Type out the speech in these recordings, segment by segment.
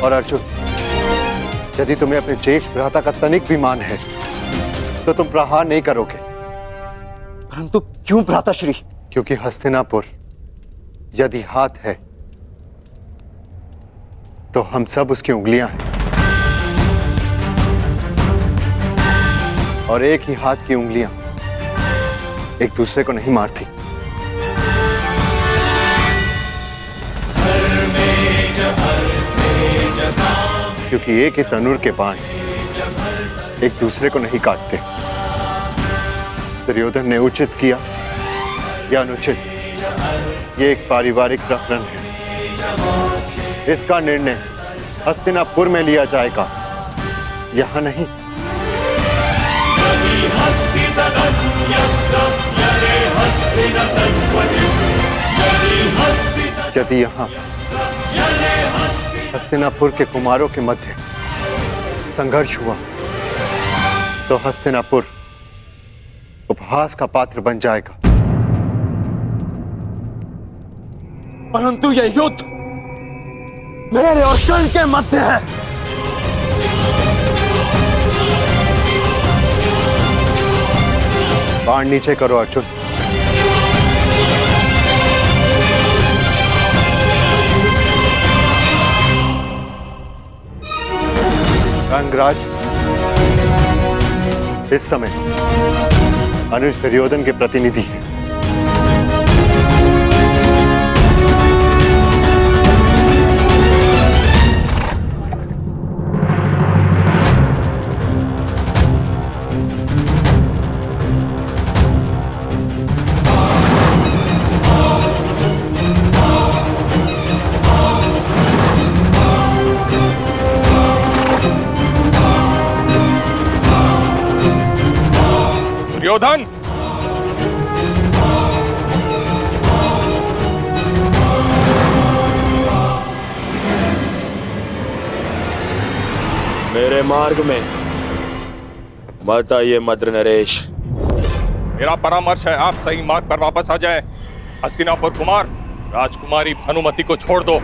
और अर्जुन, यदि तुम्हें अपने ज्येष्ठ भ्राता का तनिक भी मान है तो तुम प्रहार नहीं करोगे। परंतु क्यों भ्राताश्री? क्योंकि हस्तिनापुर यदि हाथ है तो हम सब उसकी उंगलियां हैं, और एक ही हाथ की उंगलियां एक दूसरे को नहीं मारती। क्योंकि एक ही तनुर के बाण एक दूसरे को नहीं काटते। दुर्योधन ने उचित किया या अनुचित, ये एक पारिवारिक प्रकरण है। इसका निर्णय हस्तिनापुर में लिया जाएगा, यहां नहीं। यदि यहां हस्तिनापुर के कुमारों के मध्य संघर्ष हुआ तो हस्तिनापुर उपहास का पात्र बन जाएगा। परंतु यह युद्ध मेरे और कर्ण के मध्य है। बाण नीचे करो अर्जुन। रंगराज, इस समय अनुज दुर्योधन के प्रतिनिधि हैं। दुर्योधन, मेरे मार्ग में मत आइए मद्र नरेश। मेरा परामर्श है आप सही मार्ग पर वापस आ जाए। हस्तिनापुर कुमार, राजकुमारी भानुमति को छोड़ दो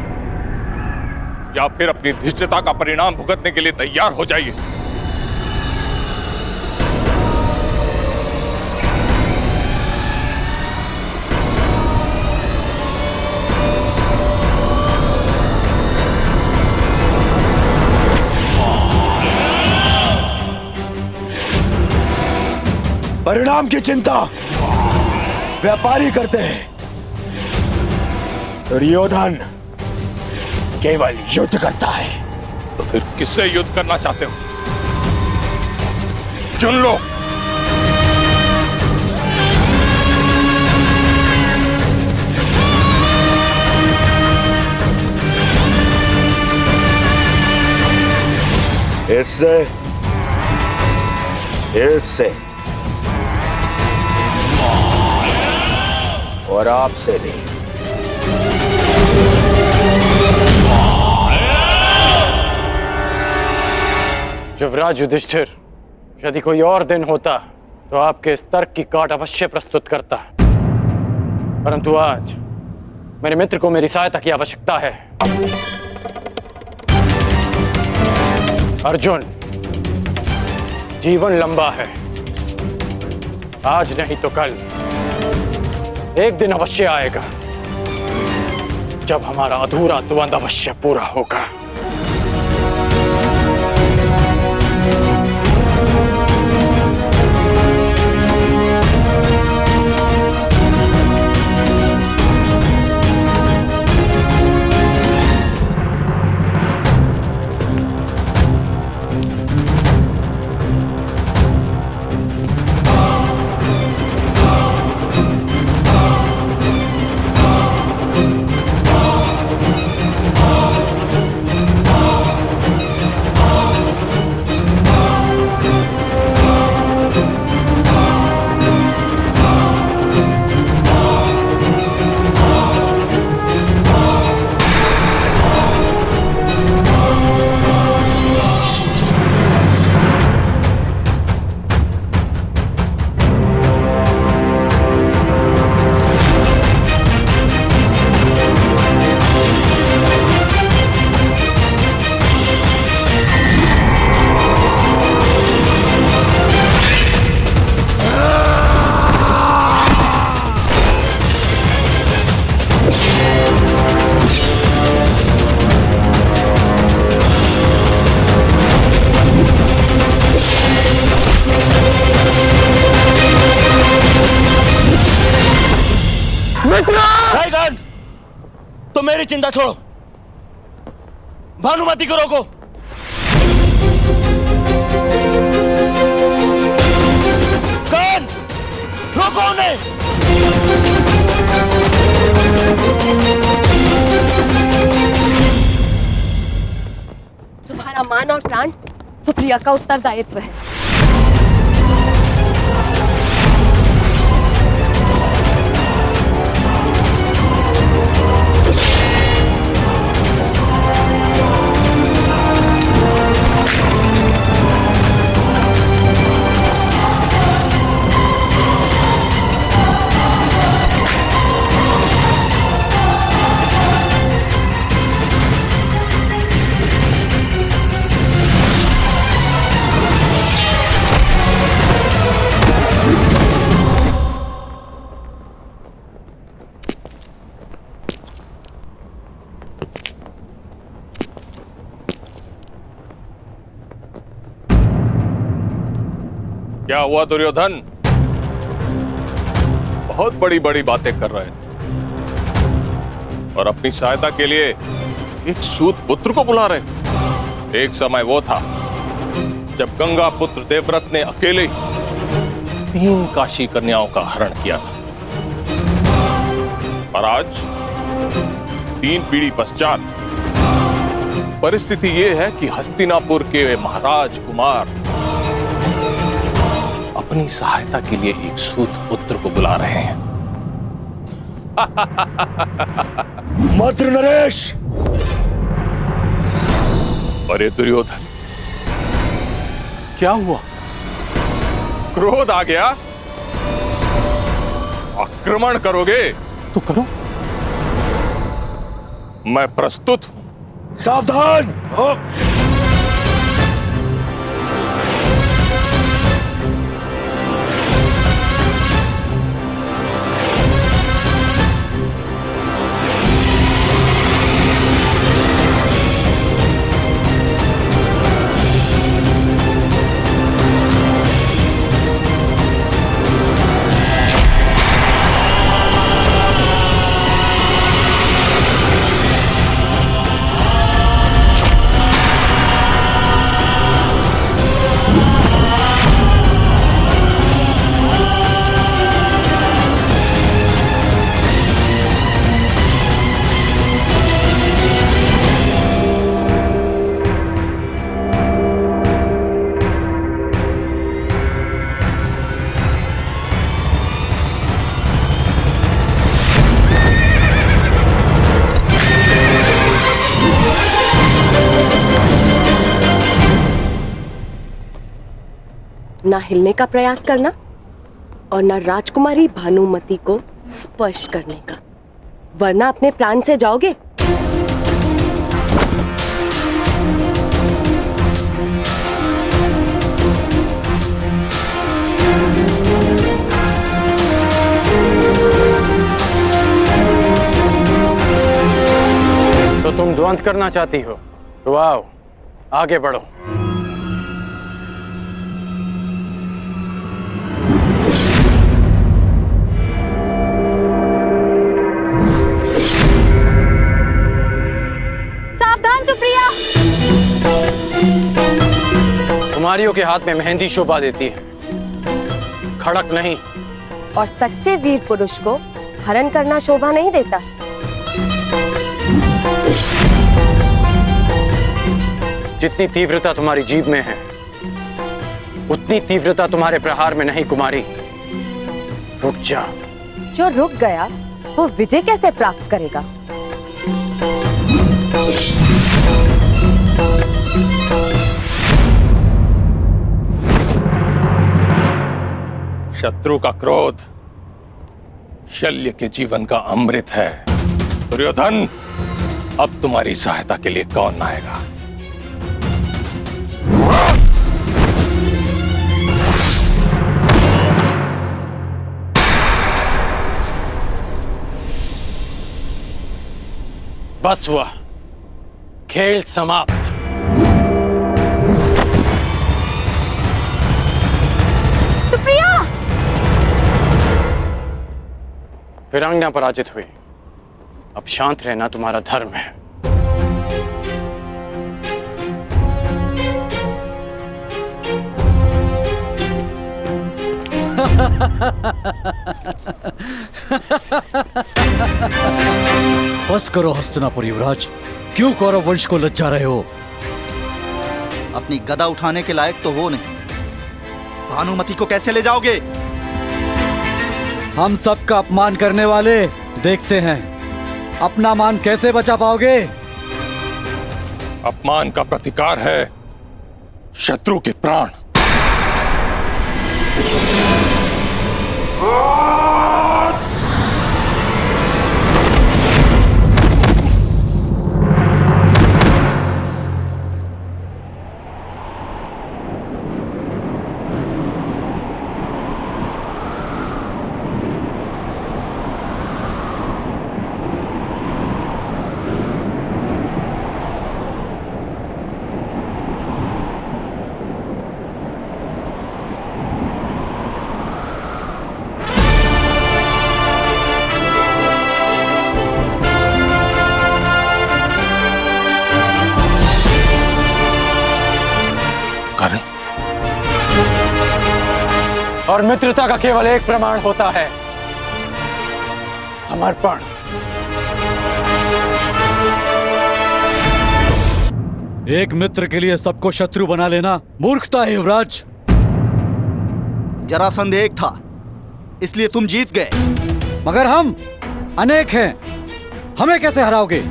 या फिर अपनी धृष्टता का परिणाम भुगतने के लिए तैयार हो जाइए। परिणाम की चिंता व्यापारी करते हैं, दुर्योधन केवल युद्ध करता है। तो फिर किससे युद्ध करना चाहते हो? चुन लो। इससे, इससे और आपसे भी। युवराज युधिष्ठिर, यदि कोई और दिन होता तो आपके इस तर्क की काट अवश्य प्रस्तुत करता, परंतु आज मेरे मित्र को मेरी सहायता की आवश्यकता है। अर्जुन, जीवन लंबा है, आज नहीं तो कल एक दिन अवश्य आएगा जब हमारा अधूरा द्वंद अवश्य पूरा होगा। रायगन, तो मेरी चिंता छोड़ो, भानुमति को रोको। कौन? रोको उन्हें। तुम्हारा मान और प्राण सुप्रिया का उत्तरदायित्व है। क्या हुआ दुर्योधन? बहुत बड़ी बड़ी बातें कर रहे थे और अपनी सहायता के लिए एक सूत पुत्र को बुला रहे। एक समय वो था जब गंगा पुत्र देवव्रत ने अकेले 3 काशी कन्याओं का हरण किया था, और आज 3 पीढ़ी पश्चात परिस्थिति ये है कि हस्तिनापुर के महाराज कुमार अपनी सहायता के लिए एक सूत पुत्र को बुला रहे हैं। मद्र नरेश! अरे दुर्योधन, क्या हुआ? क्रोध आ गया? आक्रमण करोगे तो करो, मैं प्रस्तुत हूं। सावधान! ना हिलने का प्रयास करना और ना राजकुमारी भानुमति को स्पर्श करने का, वरना अपने प्राण से जाओगे। तो तुम द्वंद्व करना चाहती हो तो आओ, आगे बढ़ो। कुमारियों के हाथ में मेहंदी शोभा देती है, खड़क नहीं। और सच्चे वीर पुरुष को हरण करना शोभा नहीं देता। जितनी तीव्रता तुम्हारी जीभ में है, उतनी तीव्रता तुम्हारे प्रहार में नहीं कुमारी। रुक जा। जो रुक गया वो विजय कैसे प्राप्त करेगा? शत्रु का क्रोध शल्य के जीवन का अमृत है। दुर्योधन, अब तुम्हारी सहायता के लिए कौन आएगा? बस हुआ, खेल समाप्त। सुप्रिया! वीरांगना पराजित हुई, अब शांत रहना तुम्हारा धर्म है। बस करो हस्तिनापुर युवराज, क्यों कौरव वंश को लज्जा रहे हो? अपनी गदा उठाने के लायक तो हो नहीं, भानुमति को कैसे ले जाओगे? हम सबका अपमान करने वाले, देखते हैं अपना मान कैसे बचा पाओगे। अपमान का प्रतिकार है शत्रु के प्राण। कर्ण, और मित्रता का केवल एक प्रमाण होता है, समर्पण। एक मित्र के लिए सबको शत्रु बना लेना मूर्खता है युवराज। जरासंध एक था, इसलिए तुम जीत गए। मगर हम अनेक हैं, हमें कैसे हराओगे?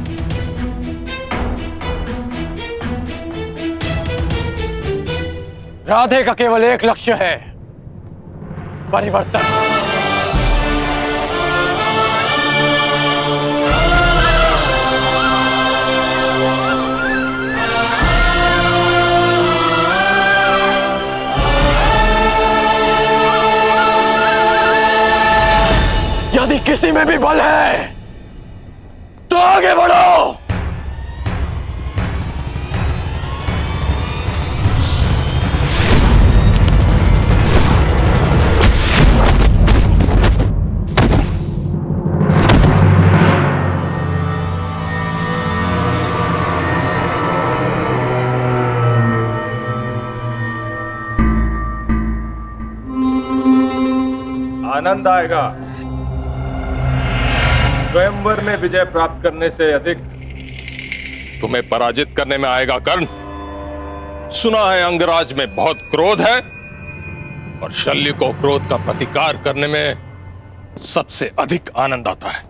राधे का केवल एक लक्ष्य है, परिवर्तन। यदि किसी में भी बल है तो आगे बढ़ो। आनंद आएगा। स्वयंवर में विजय प्राप्त करने से अधिक तुम्हें पराजित करने में आएगा कर्ण। सुना है अंगराज में बहुत क्रोध है और शल्य को क्रोध का प्रतिकार करने में सबसे अधिक आनंद आता है।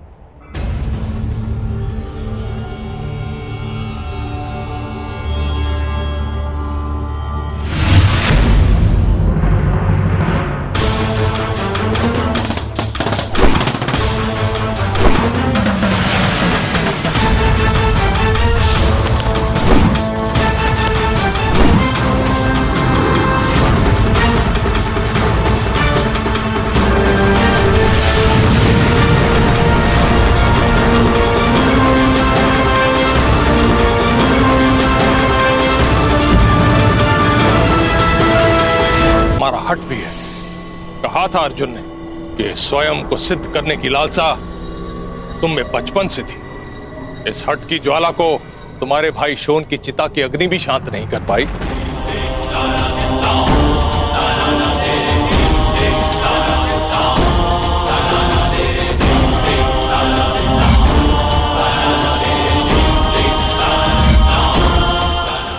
हमारा हट भी है। कहा था अर्जुन ने कि स्वयं को सिद्ध करने की लालसा तुम में बचपन से थी। इस हट की ज्वाला को तुम्हारे भाई शोन की चिता की अग्नि भी शांत नहीं कर पाई।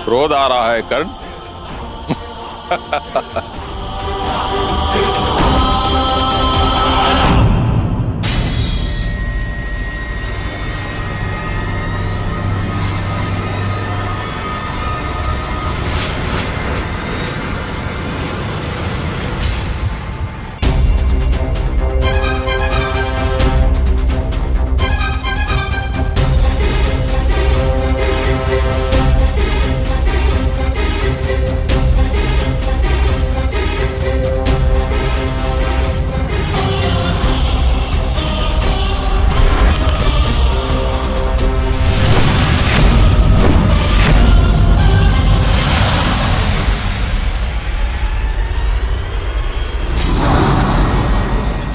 क्रोध आ रहा है कर्ण।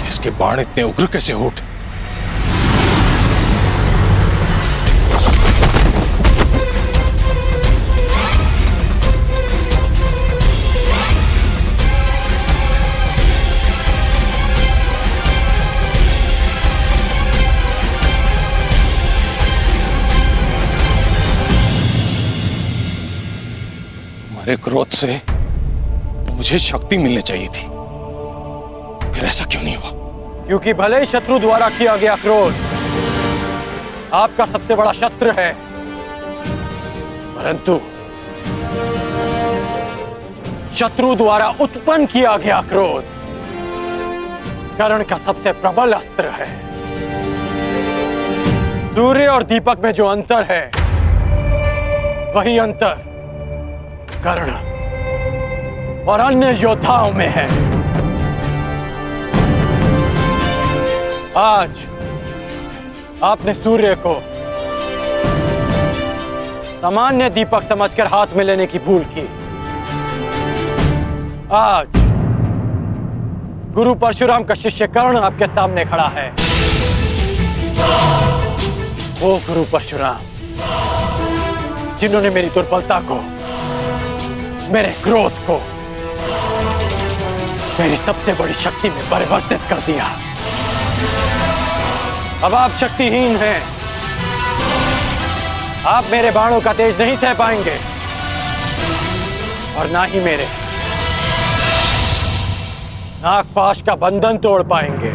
इसके बाण इतने उग्र कैसे हो उठे? तुम्हारे क्रोध से मुझे शक्ति मिलनी चाहिए थी, फिर ऐसा क्यों नहीं हुआ? क्योंकि भले ही शत्रु द्वारा किया गया क्रोध आपका सबसे बड़ा शस्त्र है, परंतु शत्रु द्वारा उत्पन्न किया गया क्रोध कर्ण का सबसे प्रबल अस्त्र है। सूर्य और दीपक में जो अंतर है वही अंतर कर्ण और अन्य योद्धाओं में है। आज आपने सूर्य को सामान्य दीपक समझकर हाथ में लेने की भूल की। आज गुरु परशुराम का शिष्य कर्ण आपके सामने खड़ा है। वो गुरु परशुराम जिन्होंने मेरी दुर्बलता को, मेरे क्रोध को मेरी सबसे बड़ी शक्ति में परिवर्तित कर दिया। अब आप शक्तिहीन हैं। आप मेरे बाणों का तेज नहीं सह पाएंगे और ना ही मेरे नागपाश का बंधन तोड़ पाएंगे।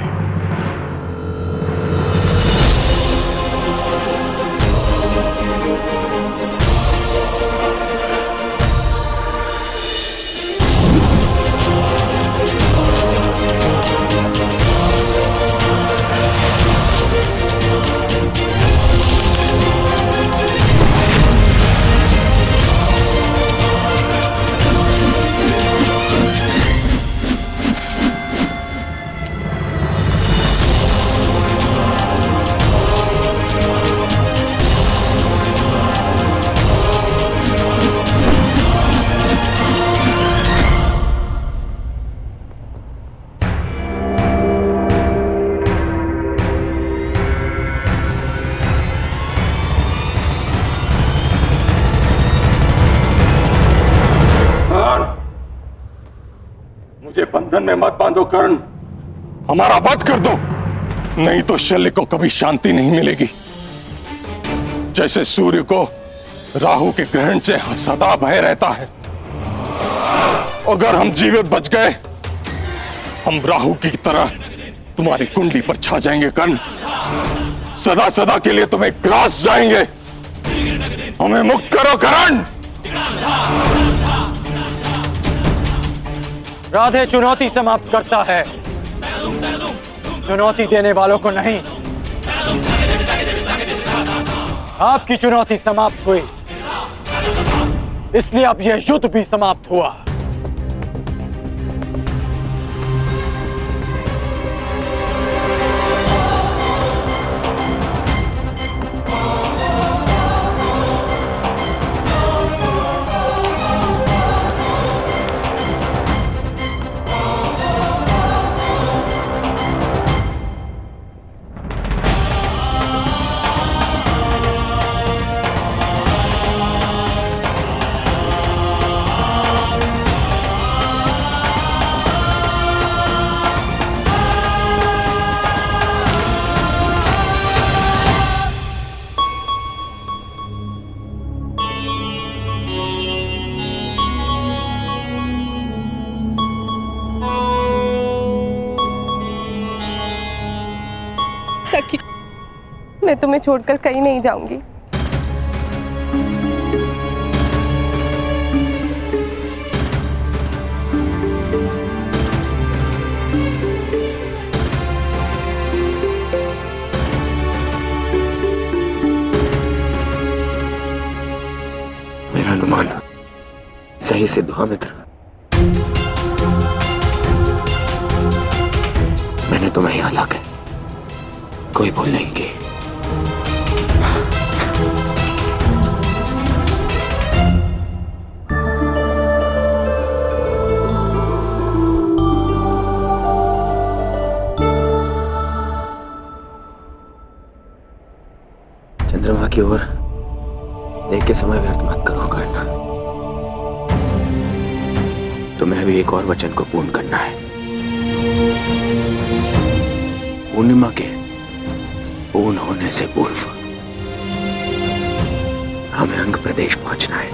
मुझे बंधन में मत बांधो कर्ण, हमारा वध कर दो, नहीं तो शल्य को कभी शांति नहीं मिलेगी। जैसे सूर्य को राहु के ग्रहण से सदा भय रहता है, अगर हम जीवित बच गए हम राहु की तरह तुम्हारी कुंडली पर छा जाएंगे कर्ण, सदा सदा के लिए तुम्हें ग्रास जाएंगे। हमें मुक्त करो कर्ण। राधे चुनौती समाप्त करता है, चुनौती देने वालों को नहीं। आपकी चुनौती समाप्त हुई, इसलिए अब यह युद्ध भी समाप्त हुआ। सखी, मैं तुम्हें छोड़कर कहीं नहीं जाऊंगी। मेरा अनुमान सही सिद्ध हुआ मित्र। मैंने तुम्हें यहां लाकर कोई भूल नहीं की। चंद्रमा की ओर देख के समय व्यर्थ मत करो करना। तुम्हें अभी एक और वचन को पूर्ण करना है। पूर्णिमा के पूर्ण होने से पूर्व हमें अंग प्रदेश पहुंचना है।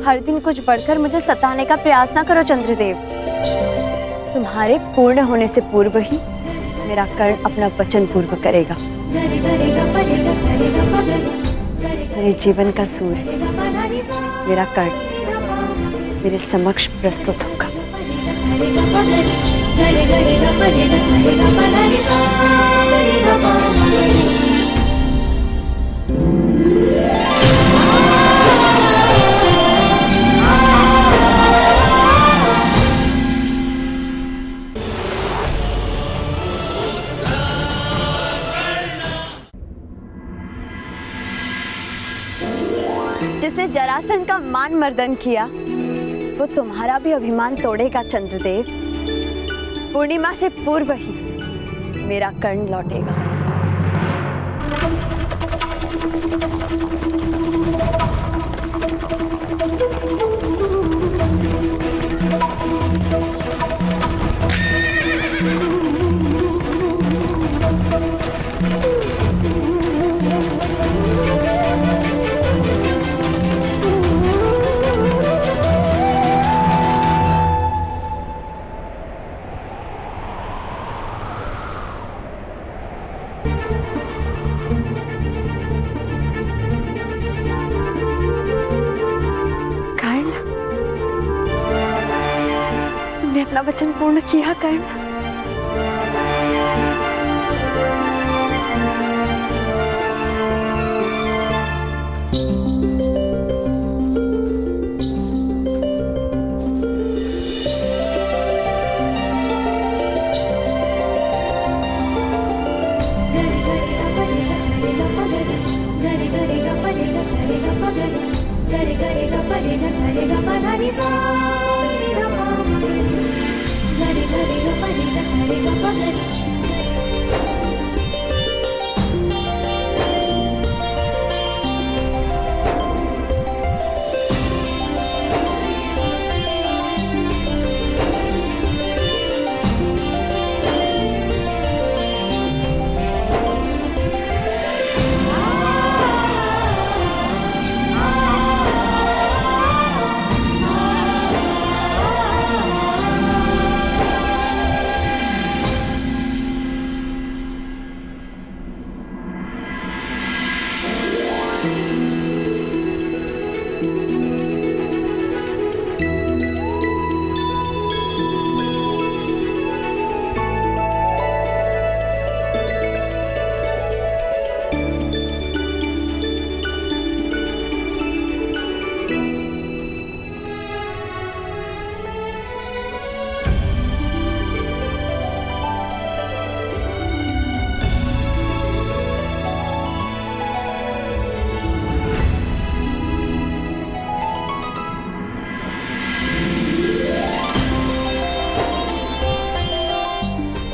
हर दिन कुछ बढ़कर मुझे सताने का प्रयास ना करो चंद्रदेव। तुम्हारे पूर्ण होने से पूर्व ही मेरा कर्ण अपना वचन पूर्ण करेगा। मेरे जीवन का सूर्य मेरा कर्ण मेरे समक्ष प्रस्तुत होगा। जिसने जरासंध का मान मर्दन किया वो तुम्हारा भी अभिमान तोड़ेगा चंद्रदेव। पूर्णिमा से पूर्व ही मेरा कर्ण लौटेगा। अपना वचन पूर्ण किया कर्ण।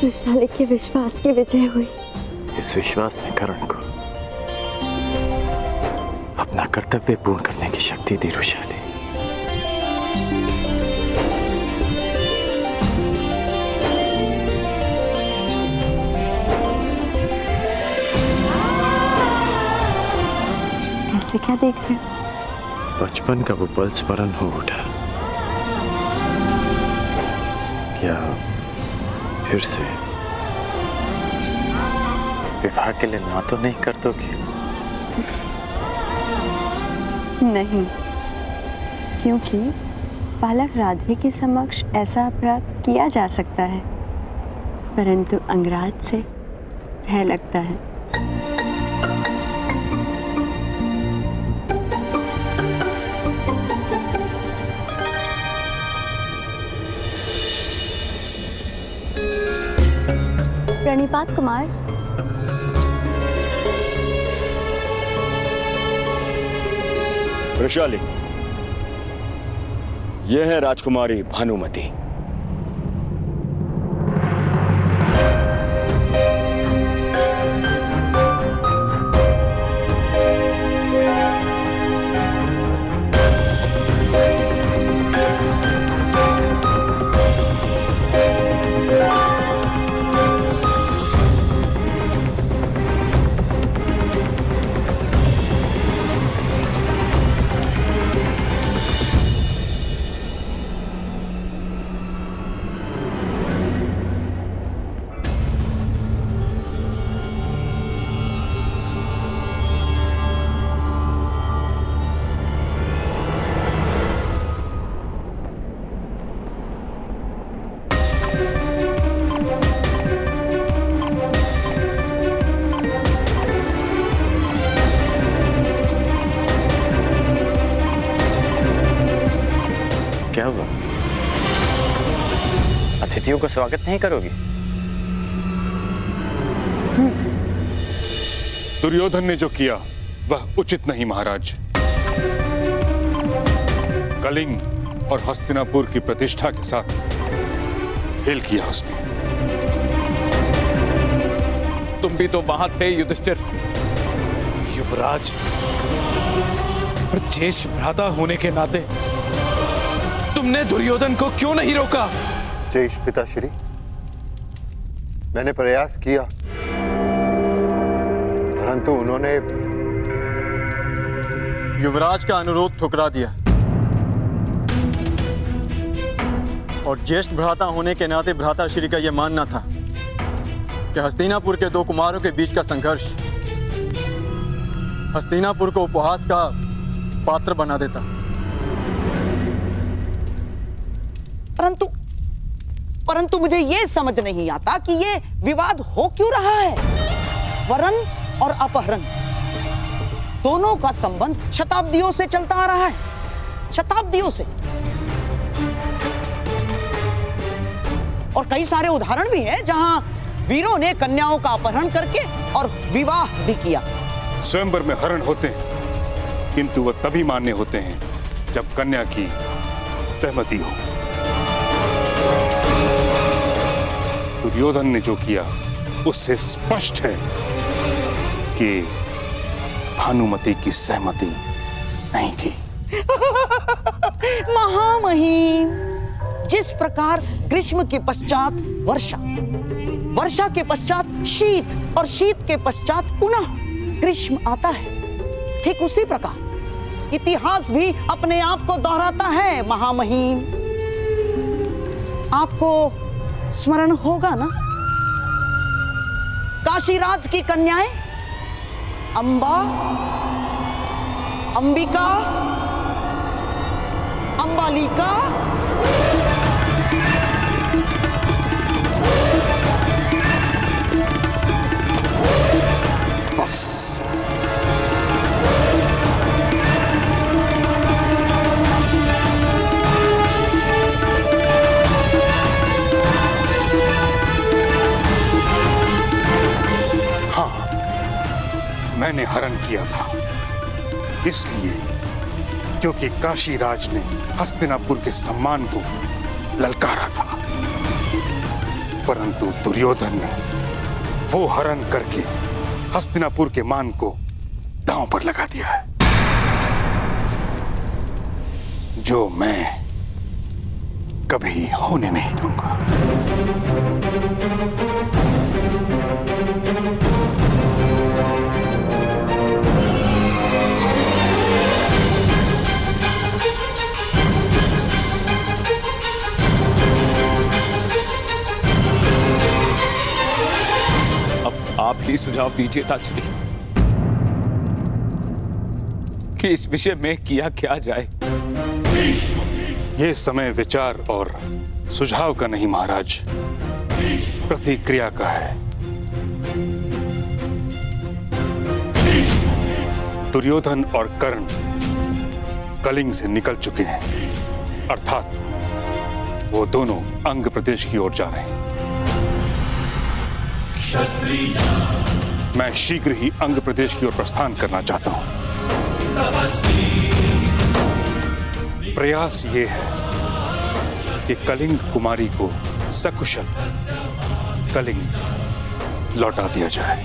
वृषाली के विश्वास की विजय हुई। इस विश्वास ने कर्ण को अपना कर्तव्य पूर्ण करने की शक्ति दी। वृषाली, ऐसे क्या देख रहे हो? बचपन का वो पल स्मरण हो उठा। क्या फिर से विवाह के लिए ना तो नहीं कर दोगे? नहीं, क्योंकि बालक राधे के समक्ष ऐसा अपराध किया जा सकता है, परंतु अंगराज से भय लगता है। प्रणिपात कुमार। वृषाली, यह है राजकुमारी भानुमति। क्या हुआ? अतिथियों का स्वागत नहीं करोगी? दुर्योधन ने जो किया वह उचित नहीं महाराज। कलिंग और हस्तिनापुर की प्रतिष्ठा के साथ खेल किया उसने। तुम भी तो वहां थे युधिष्ठिर। युवराज और ज्येष्ठ भ्राता होने के नाते तुमने दुर्योधन को क्यों नहीं रोका? ज्येष्ठ पिताश्री, मैंने प्रयास किया, परंतु उन्होंने युवराज का अनुरोध ठुकरा दिया और ज्येष्ठ भ्राता होने के नाते भ्राताश्री का यह मानना था कि हस्तिनापुर के दो कुमारों के बीच का संघर्ष हस्तिनापुर को उपहास का पात्र बना देता। परंतु मुझे ये समझ नहीं आता कि ये विवाद हो क्यों रहा है। वरण और अपहरण दोनों का संबंध शताब्दियों से चलता आ रहा है, शताब्दियों से। और कई सारे उदाहरण भी हैं जहां वीरों ने कन्याओं का अपहरण करके और विवाह भी किया। स्वयंवर में हरण होते हैं, किंतु वह तभी मान्य होते हैं जब कन्या की सहमति हो। दुर्योधन ने जो किया उससे स्पष्ट है कि भानुमति की सहमति नहीं थी। महामहिम, जिस प्रकार ग्रीष्म के पश्चात वर्षा, वर्षा के पश्चात शीत और शीत के पश्चात पुनः ग्रीष्म आता है, ठीक उसी प्रकार इतिहास भी अपने आप को दोहराता है। महामहिम, आपको स्मरण होगा ना, काशीराज की कन्याएं अंबा, अंबिका, अंबालिका, बस मैंने हरण किया था इसलिए क्योंकि काशीराज ने हस्तिनापुर के सम्मान को ललकारा था, परंतु दुर्योधन ने वो हरण करके हस्तिनापुर के मान को दांव पर लगा दिया है, जो मैं कभी होने नहीं दूंगा। आप ही सुझाव दीजिए ताचरी कि इस विषय में किया क्या जाए। ये समय विचार और सुझाव का नहीं महाराज, प्रतिक्रिया का है। दुर्योधन और कर्ण कलिंग से निकल चुके हैं, अर्थात वो दोनों अंग प्रदेश की ओर जा रहे हैं। मैं शीघ्र ही अंग प्रदेश की ओर प्रस्थान करना चाहता हूं। प्रयास ये है कि कलिंग कुमारी को सकुशल कलिंग लौटा दिया जाए।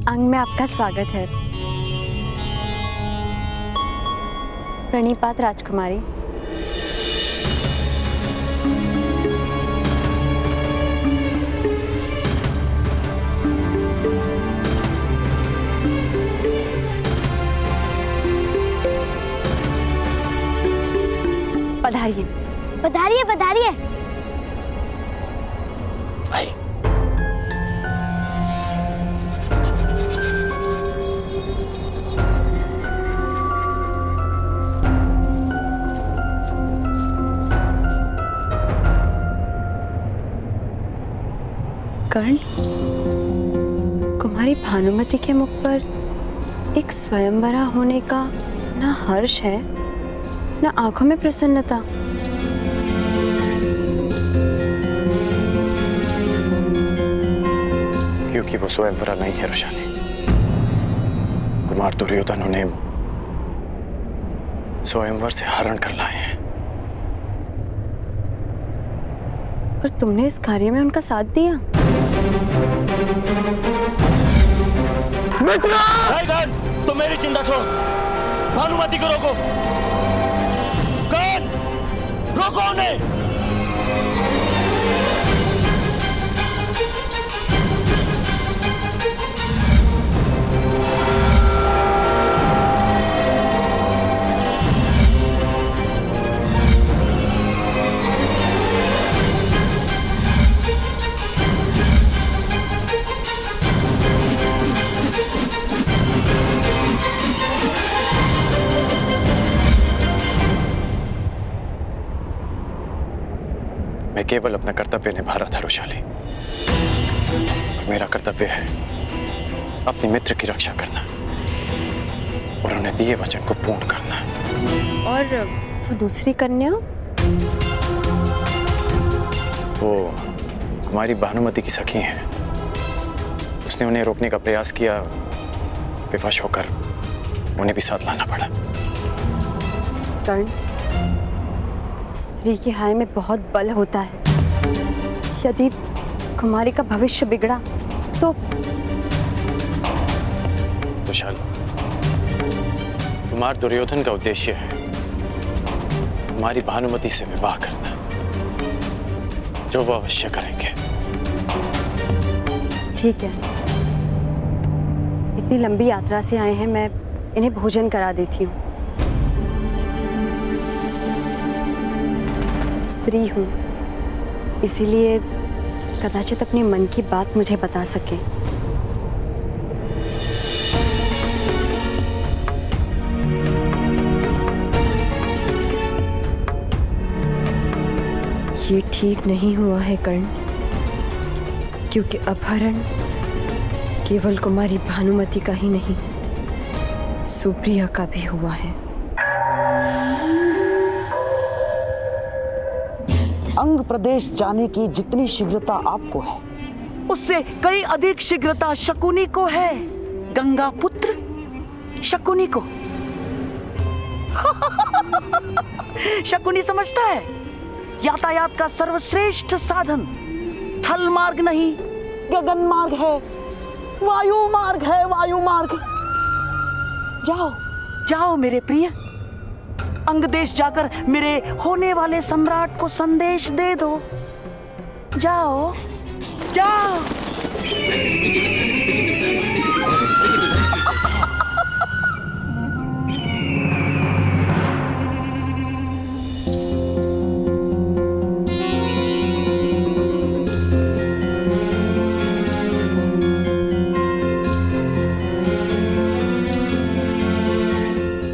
अंग में आपका स्वागत है। प्रणिपात राजकुमारी। पधारिए। पधारिए पधारिए। कर्ण, कुमारी भानुमति के मुख पर एक स्वयंवरा होने का ना हर्ष है, ना आंखों में प्रसन्नता। क्योंकि वो स्वयंवरा नहीं है रुशाली। कुमार दुर्योधन उन्हें स्वयंवर से हरण कर लाए हैं। पर तुमने इस कार्य में उनका साथ दिया। तो मेरी चिंता छोड़, भानुमति को रोको। कौन? रोको उन्हें। मैं केवल अपना कर्तव्य निभा रहा था रुशाली। मेरा कर्तव्य है अपने मित्र की रक्षा करना और उन्हें दिए वचन को पूर्ण करना। और वो दूसरी कन्या? वो कुमारी भानुमति की सखी हैं। उसने उन्हें रोकने का प्रयास किया, विवश होकर उन्हें भी साथ लाना पड़ा। कर्ण, स्त्री के हाय में बहुत बल होता है। यदि कुमारी का भविष्य बिगड़ा तो रुशाली, कुमार दुर्योधन का उद्देश्य है हमारी भानुमति से विवाह करना, जो वो अवश्य करेंगे। ठीक है, इतनी लंबी यात्रा से आए हैं, मैं इन्हें भोजन करा देती हूँ। स्त्री हूँ, इसीलिए कदाचित अपने मन की बात मुझे बता सके। ये ठीक नहीं हुआ है कर्ण, क्योंकि अपहरण केवल कुमारी भानुमति का ही नहीं, सुप्रिया का भी हुआ है। अंग प्रदेश जाने की जितनी शीघ्रता आपको है, उससे कई अधिक शीघ्रता शकुनी को है। गंगा पुत्र शकुनी को। शकुनी समझता है यातायात का सर्वश्रेष्ठ साधन थल मार्ग नहीं, गगन मार्ग है, वायु मार्ग है, वायु मार्ग। जाओ जाओ मेरे प्रिय, अंग देश जाकर मेरे होने वाले सम्राट को संदेश दे दो। जाओ जाओ।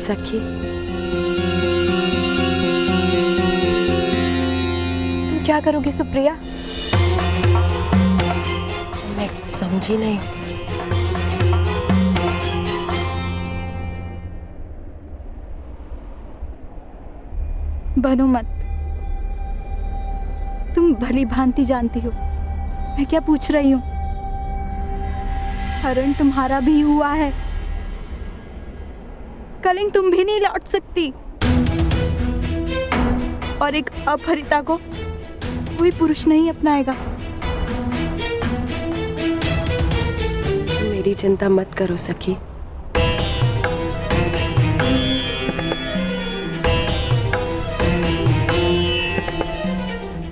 सखी, तुम क्या करोगी सुप्रिया? मैं समझी नहीं। बनो मत, तुम भली भांति जानती हो मैं क्या पूछ रही हूँ। हरण तुम्हारा भी हुआ है, कलिंग तुम भी नहीं लौट सकती, और एक अपहरिता को कोई पुरुष नहीं अपनाएगा। मेरी चिंता मत करो सखी।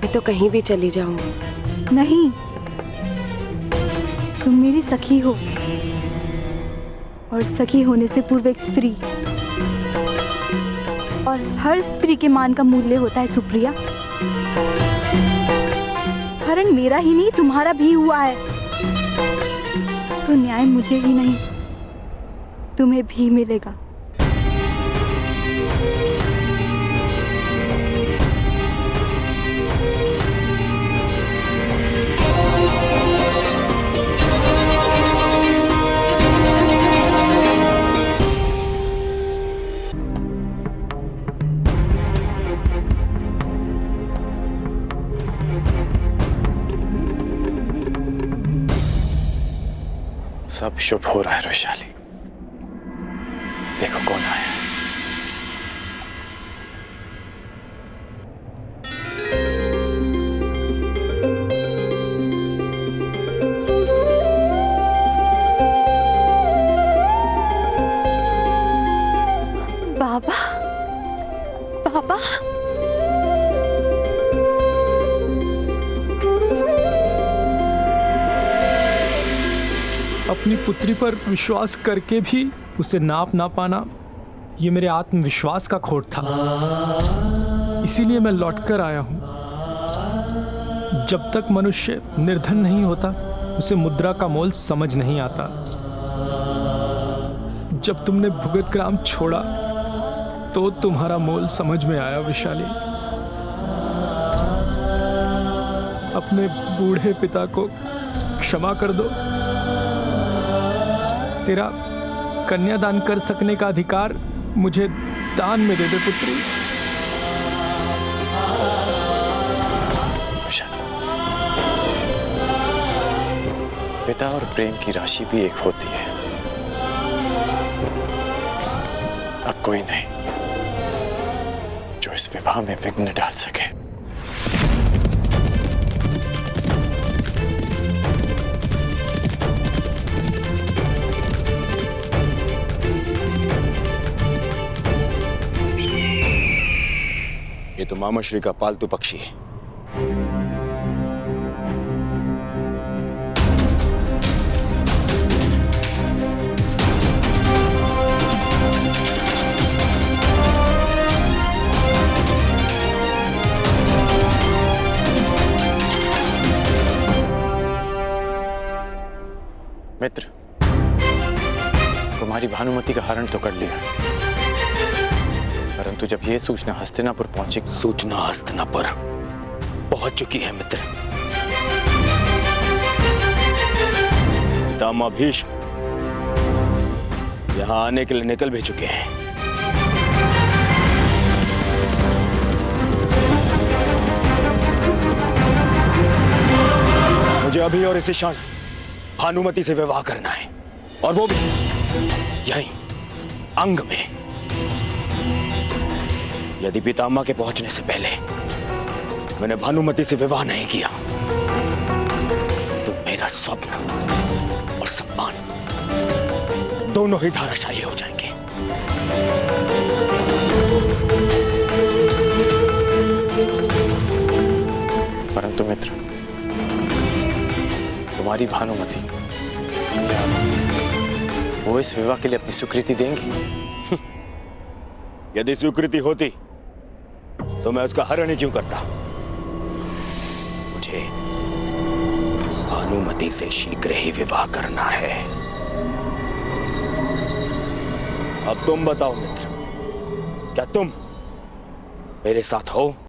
मैं तो कहीं भी चली जाऊंगी। नहीं, तुम मेरी सखी हो, और सखी होने से पूर्व एक स्त्री, और हर स्त्री के मान का मूल्य होता है सुप्रिया। हरण मेरा ही नहीं तुम्हारा भी हुआ है, तो न्याय मुझे ही नहीं तुम्हें भी मिलेगा। सब शुभ हो रहा है वैशाली। देखो कौन आया है। बाबा, बाबा, अपनी पुत्री पर विश्वास करके भी उसे नाप ना पाना, ये मेरे आत्मविश्वास का खोट था। इसीलिए मैं लौटकर आया हूं। जब तक मनुष्य निर्धन नहीं होता, उसे मुद्रा का मोल समझ नहीं आता। जब तुमने भुगत ग्राम छोड़ा तो तुम्हारा मोल समझ में आया वैशाली। अपने बूढ़े पिता को क्षमा कर दो। तेरा कन्यादान कर सकने का अधिकार मुझे दान में दे दे पुत्री। पिता और प्रेम की राशि भी एक होती है। अब कोई नहीं जो इस विवाह में विघ्न डाल सके। ये तो मामाश्री का पालतू पक्षी है। मित्र, कुमारी भानुमति का हरण तो कर लिया, परंतु जब यह सूचना हस्तिनापुर पहुंची। सूचना हस्तिनापुर पहुंच चुकी है मित्र। पितामह भीष्म यहां आने के लिए निकल भी चुके हैं। मुझे अभी और इसी क्षण भानुमति से विवाह करना है, और वो भी यहीं अंग में। यदि पितामह के पहुंचने से पहले मैंने भानुमति से विवाह नहीं किया तो मेरा स्वप्न और सम्मान दोनों ही धाराशायी हो जाएंगे। परंतु मित्र, तुम्हारी भानुमति, क्या वो इस विवाह के लिए अपनी स्वीकृति देंगी? यदि स्वीकृति होती तो मैं उसका हरण ही क्यों करता। मुझे भानुमति से शीघ्र ही विवाह करना है। अब तुम बताओ मित्र, क्या तुम मेरे साथ हो?